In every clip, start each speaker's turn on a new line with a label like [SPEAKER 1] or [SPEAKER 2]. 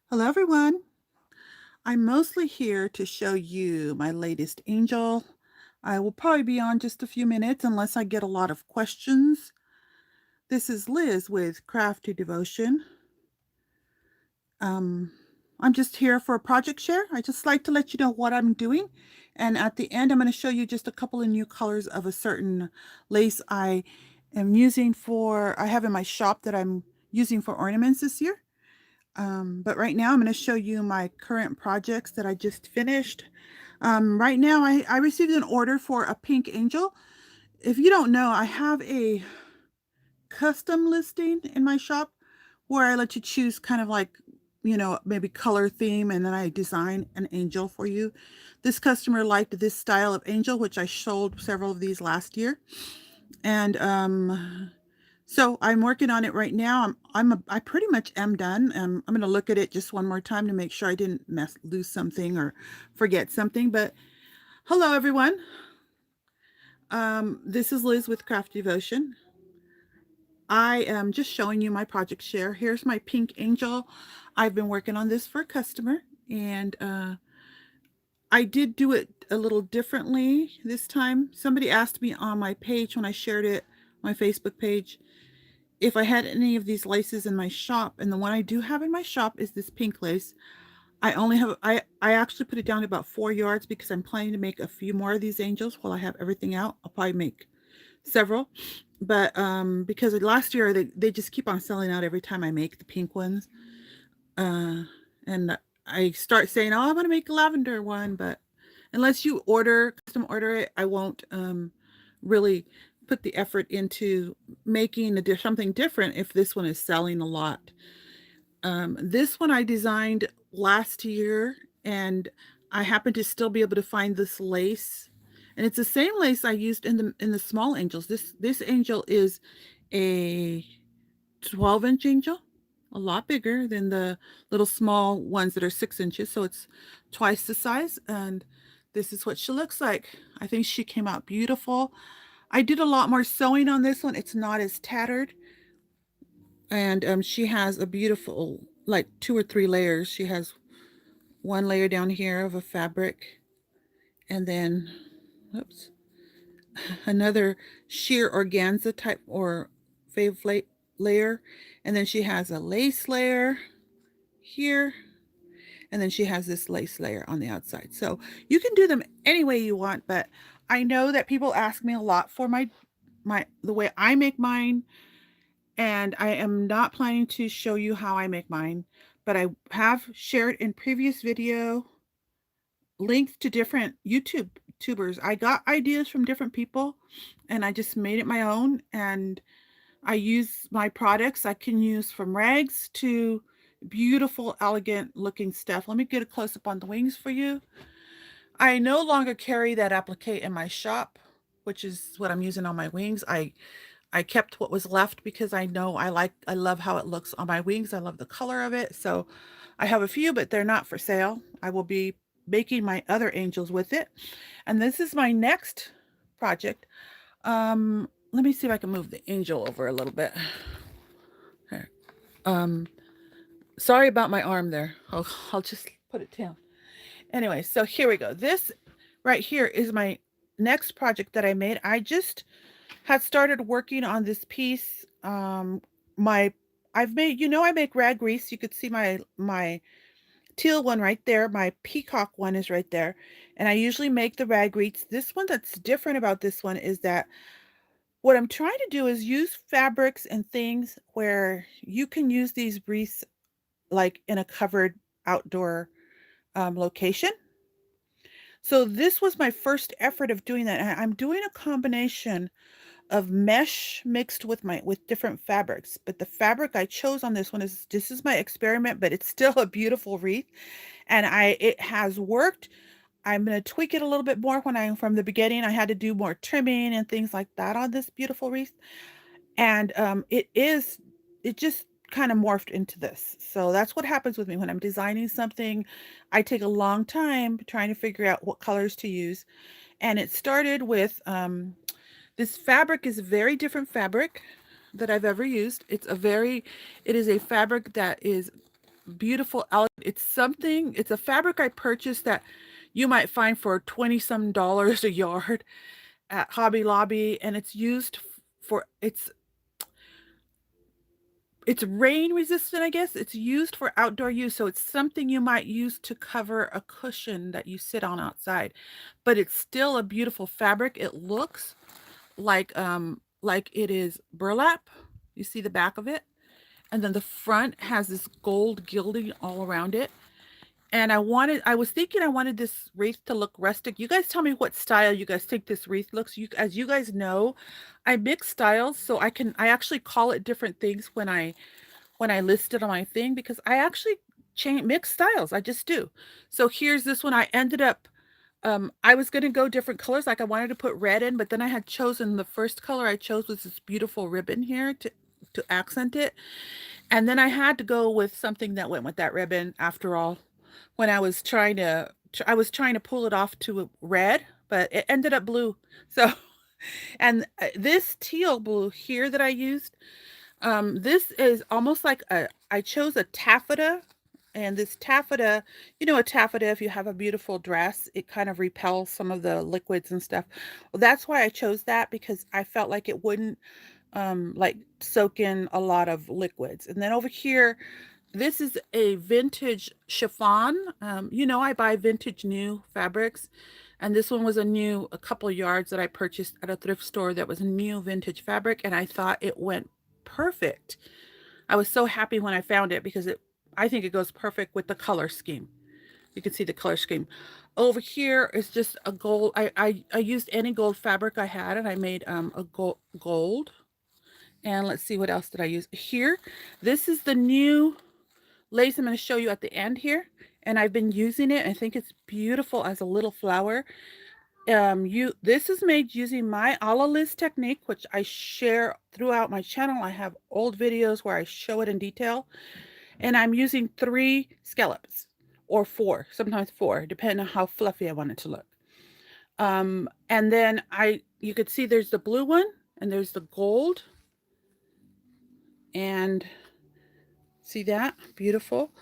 [SPEAKER 1] Hello, everyone. I'm mostly here to show you my latest angel. I will probably be on just a few minutes unless I get a lot of questions. This is Liz with Crafty Devotion. Um, I'm just here for a project share. I just like to let you know what I'm doing. And at the end, I'm going to show you just a couple of new colors of a certain lace I have in my shop that I'm using for ornaments this year. But right now I'm going to show you my current projects that I just finished. Right now I received an order for a pink angel. If you don't know, I have a custom listing in my shop where I let you choose kind of like, maybe color theme, and then I design an angel for you. This customer liked this style of angel, which I sold several of these last year. And so I'm working on it right now. I pretty much am done. I'm going to look at it just one more time to make sure I didn't lose something or forget something. But hello, everyone. This is Liz with Craft Devotion. I am just showing you my project share. Here's my pink angel. I've been working on this for a customer, and I did do it a little differently this time. Somebody asked me on my page when I shared it, my Facebook page, if I had any of these laces in my shop, and the one I do have in my shop is this pink lace. I actually put it down to about 4 yards because I'm planning to make a few more of these angels while I have everything out. I'll probably make several. But because last year they just keep on selling out every time I make the pink ones. And I start saying, "Oh, I'm gonna make a lavender one," but unless you custom order it, I won't really put the effort into making something different if this one is selling a lot. This one I designed last year, and I happen to still be able to find this lace, and it's the same lace I used in the small angels. This angel is a 12-inch angel, a lot bigger than the little small ones that are 6 inches. So it's twice the size. And this is what she looks like. I think she came out beautiful. I did a lot more sewing on this one. It's not as tattered. And she has a beautiful, like 2 or 3 layers. She has one layer down here of a fabric. And then, oops, another sheer organza type or fave layer. And then she has a lace layer here, and then she has this lace layer on the outside. So you can do them any way you want, but I know that people ask me a lot for the way I make mine, and I am not planning to show you how I make mine, but I have shared in previous video links to different YouTube tubers. I got ideas from different people and I just made it my own, and I use my products I can use from rags to beautiful, elegant looking stuff. Let me get a close up on the wings for you. I no longer carry that applique in my shop, which is what I'm using on my wings. I kept what was left because I love how it looks on my wings. I love the color of it. So I have a few, but they're not for sale. I will be making my other angels with it. And this is my next project. Let me see if I can move the angel over a little bit. There. Um, Sorry about my arm there. I'll just put it down. Anyway, so here we go. This right here is my next project that I made. I just had started working on this piece. My I've made, I make rag wreaths. You could see my teal one right there. My peacock one is right there. And I usually make the rag wreaths. This one that's different about this one is that what I'm trying to do is use fabrics and things where you can use these wreaths like in a covered outdoor location. So this was my first effort of doing that. And I'm doing a combination of mesh mixed with different fabrics. But the fabric I chose on this is my experiment, but it's still a beautiful wreath. And it has worked. I'm going to tweak it a little bit more from the beginning. I had to do more trimming and things like that on this beautiful wreath. And it just kind of morphed into this. So that's what happens with me when I'm designing something. I take a long time trying to figure out what colors to use. And it started with this fabric is a very different fabric that I've ever used. It is a fabric that is beautiful, elegant. It's something, it's a fabric I purchased that you might find for 20 some dollars a yard at Hobby Lobby, and it's used for it's rain resistant, I guess. It's used for outdoor use, so it's something you might use to cover a cushion that you sit on outside. But it's still a beautiful fabric. It looks like it is burlap. You see the back of it? And then the front has this gold gilding all around it. And I was thinking I wanted this wreath to look rustic. You guys tell me what style you guys think this wreath looks. As you guys know, I mix styles, so I actually call it different things when I list it on my thing because I actually change mix styles. I just do. So here's this one. I ended up I was going to go different colors. Like I wanted to put red in, but then I had chosen the first color I chose was this beautiful ribbon here to accent it. And then I had to go with something that went with that ribbon after all. When I was trying to pull it off to red, but it ended up blue. So, and this teal blue here that I used, this is almost like I chose a taffeta, and this taffeta, you know, a taffeta, if you have a beautiful dress, it kind of repels some of the liquids and stuff. Well, that's why I chose that because I felt like it wouldn't like soak in a lot of liquids. And then over here, this is a vintage chiffon. You know, I buy vintage new fabrics, and this one was a couple of yards that I purchased at a thrift store that was new vintage fabric, and I thought it went perfect. I was so happy when I found it because I think it goes perfect with the color scheme. You can see the color scheme. Over here is just a gold. I used any gold fabric I had, and I made a gold. And let's see, what else did I use here? This is the new lace I'm going to show you at the end here, and I've been using it. I think it's beautiful as a little flower. This is made using my a la Liz technique, which I share throughout my channel. I have old videos where I show it in detail, and I'm using 3 scallops or 4, sometimes 4, depending on how fluffy I want it to look. And then you could see there's the blue one and there's the gold, and see that? Beautiful.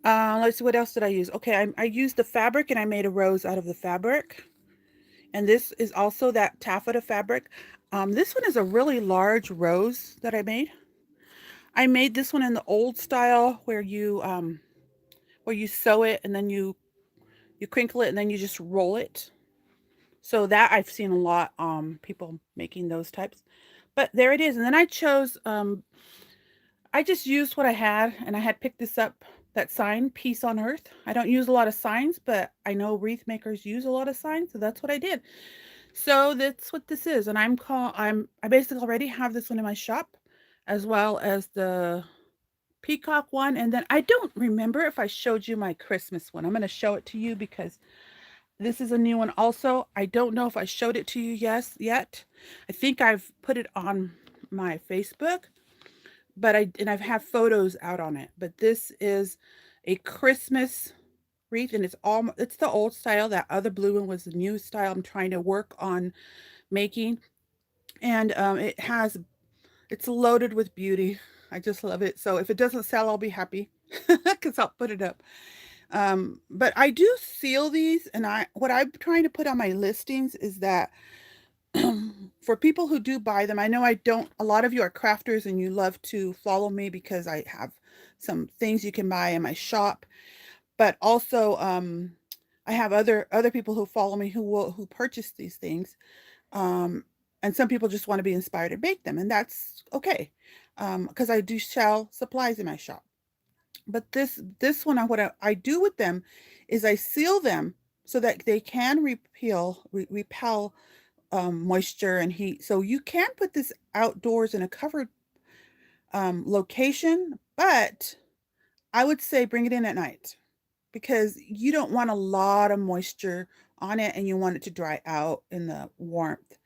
[SPEAKER 1] Let's see, what else did I use? Okay, I used the fabric and I made a rose out of the fabric. And this is also that taffeta fabric. This one is a really large rose that I made. I made this one in the old style where you sew it and then you crinkle it and then you just roll it. So that I've seen a lot people making those types. But there it is. And then I chose I just used what I had, and I had picked this up, that sign, Peace on Earth. I don't use a lot of signs, but I know wreath makers use a lot of signs, so that's what I did. So that's what this is, and I basically already have this one in my shop, as well as the peacock one, and then I don't remember if I showed you my Christmas one. I'm going to show it to you because this is a new one also. I don't know if I showed it to you yet. I think I've put it on my Facebook, but I've had photos out on it. But this is a Christmas wreath, and it's the old style. That other blue one was the new style I'm trying to work on making. And it's loaded with beauty. I just love it. So if it doesn't sell, I'll be happy because I'll put it up. But I do seal these, and what I'm trying to put on my listings is that for people who do buy them, I know a lot of you are crafters and you love to follow me because I have some things you can buy in my shop, but also I have other people who follow me who purchase these things. And some people just want to be inspired to bake them, and that's okay. Because I do sell supplies in my shop. But this one, what I do with them is I seal them so that they can repel moisture and heat. So you can put this outdoors in a covered location, but I would say bring it in at night because you don't want a lot of moisture on it and you want it to dry out in the warmth.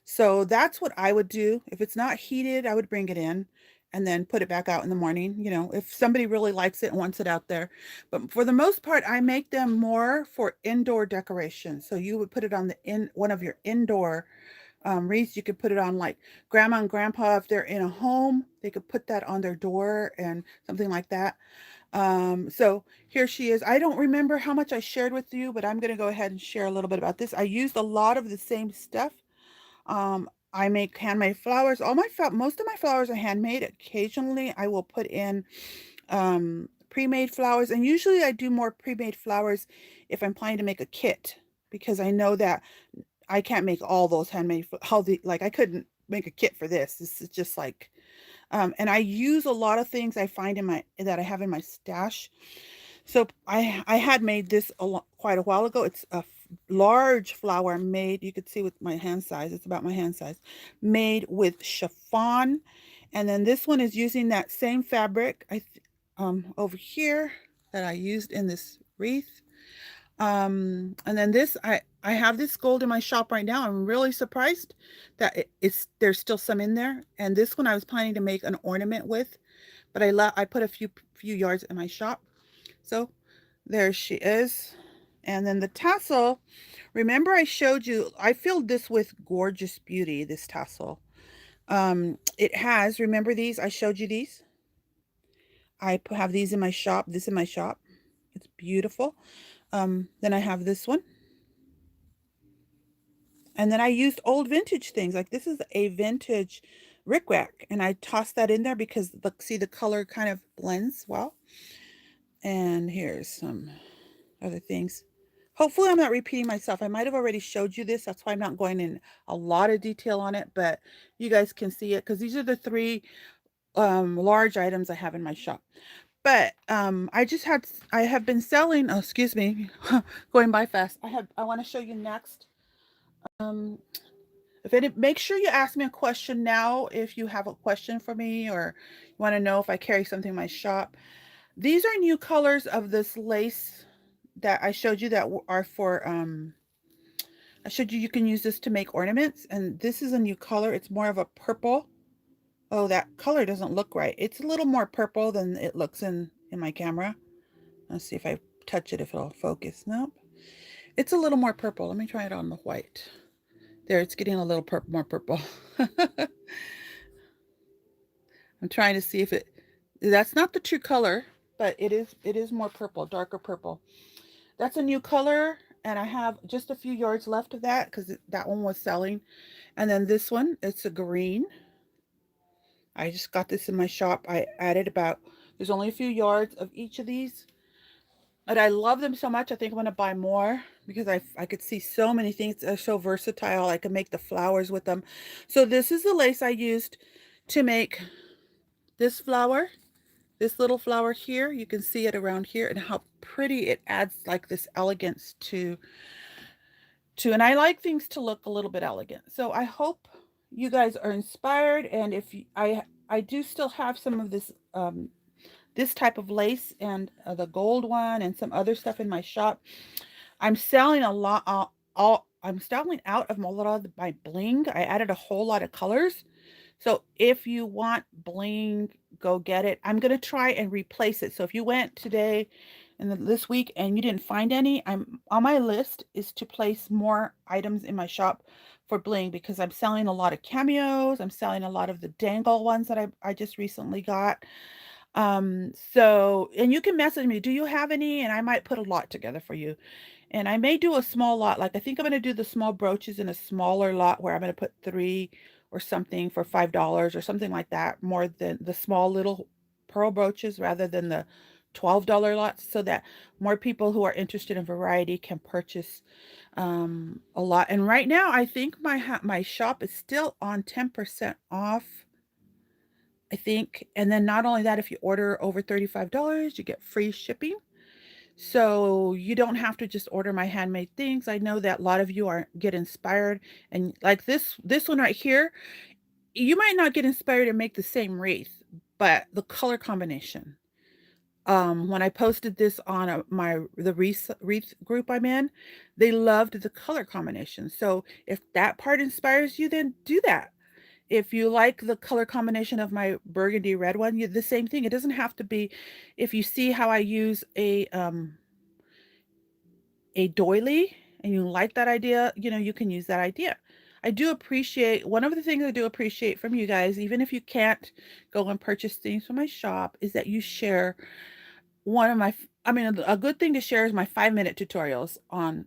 [SPEAKER 1] So that's what I would do. If it's not heated, I would bring it in and then put it back out in the morning, if somebody really likes it and wants it out there. But for the most part, I make them more for indoor decoration. So you would put it on one of your indoor wreaths. You could put it on like grandma and grandpa if they're in a home. They could put that on their door and something like that. So here she is. I don't remember how much I shared with you, but I'm going to go ahead and share a little bit about this. I used a lot of the same stuff. I make handmade flowers. Most of my flowers are handmade. Occasionally, I will put in pre-made flowers, and usually I do more pre-made flowers if I'm planning to make a kit, because I know that I can't make all those handmade, like I couldn't make a kit for this. This is just like, and I use a lot of things I find that I have in my stash. So I had made this quite a while ago. It's a large flower made, you could see with my hand size, it's about my hand size, made with chiffon. And then this one is using that same fabric over here that I used in this wreath. And then this, I have this gold in my shop right now. I'm really surprised that there's still some in there. And this one I was planning to make an ornament with, but I put a few yards in my shop. So there she is. And then the tassel, remember I showed you, I filled this with Gorgeous Beauty, this tassel. It has, remember these? I showed you these. I have these in my shop, this in my shop. It's beautiful. Then I have this one. And then I used old vintage things. Like this is a vintage rickrack, and I tossed that in there because look, see the color kind of blends well. And here's some other things. Hopefully I'm not repeating myself. I might have already showed you this. That's why I'm not going in a lot of detail on it, but you guys can see it because these are the three large items I have in my shop. But I have been selling, oh, excuse me, going by fast. I want to show you next. Um, make sure you ask me a question now if you have a question for me or you want to know if I carry something in my shop. These are new colors of this lace that I showed you that are for, I showed you can use this to make ornaments, and this is a new color. It's more of a purple. Oh, that color doesn't look right. It's a little more purple than it looks in my camera. Let's see if I touch it, if it'll focus. Nope. It's a little more purple. Let me try it on the white. There, it's getting a little more purple. I'm trying to see if that's not the true color, but it is more purple, darker purple. That's a new color, and I have just a few yards left of that because that one was selling. And then this one, it's a green. I just got this in my shop. I added there's only a few yards of each of these. But I love them so much. I think I'm going to buy more because I could see so many things. They're so versatile. I can make the flowers with them. So this is the lace I used to make this flower. This little flower here, you can see it around here and how pretty it adds like this elegance and I like things to look a little bit elegant. So I hope you guys are inspired, and if you, I do still have some of this type of lace and the gold one and some other stuff in my shop. I'm selling a lot I'm selling out of a lot of my bling. I added a whole lot of colors. So if you want bling, go get it. I'm going to try and replace it. So if you went today and this week and you didn't find any, I'm on my list is to place more items in my shop for bling because I'm selling a lot of cameos. I'm selling a lot of the dangle ones that I just recently got. So, and you can message me, do you have any? And I might put a lot together for you. And I may do a small lot. Like I think I'm going to do the small brooches in a smaller lot where I'm going to put 3 or something for $5 or something like that, more than the small little pearl brooches rather than the $12 lots, so that more people who are interested in variety can purchase a lot. And right now I think my shop is still on 10% off, I think. And then not only that, if you order over $35, you get free shipping. So you don't have to just order my handmade things. I know that a lot of you get inspired, and like this one right here, you might not get inspired to make the same wreath, but the color combination. When I posted this on the wreath group I'm in, they loved the color combination. So if that part inspires you, then do that. If you like the color combination of my burgundy red one, the same thing. It doesn't have to be. If you see how I use a doily and you like that idea, you can use that idea. I do appreciate one of the things I do appreciate from you guys, even if you can't go and purchase things from my shop, is that you share one of my I mean, a good thing to share is my 5-minute tutorials on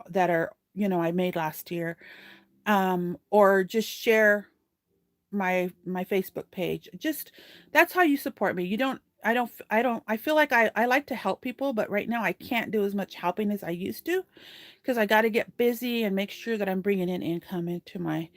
[SPEAKER 1] that are, I made last year. Or just share my Facebook page. Just that's how you support me. You don't I don't I feel like I like to help people, but right now I can't do as much helping as I used to because I got to get busy and make sure that I'm bringing in income into my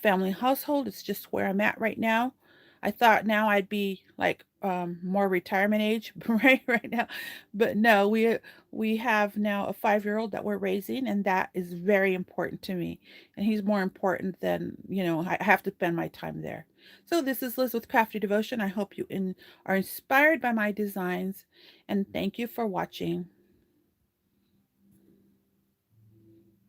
[SPEAKER 1] family household. It's just where I'm at right now. I thought now I'd be like more retirement age right now, but no, we have now a 5-year-old that we're raising, and that is very important to me. And he's more important than I have to spend my time there. So this is Liz with Crafty Devotion. I hope you are inspired by my designs, and thank you for watching.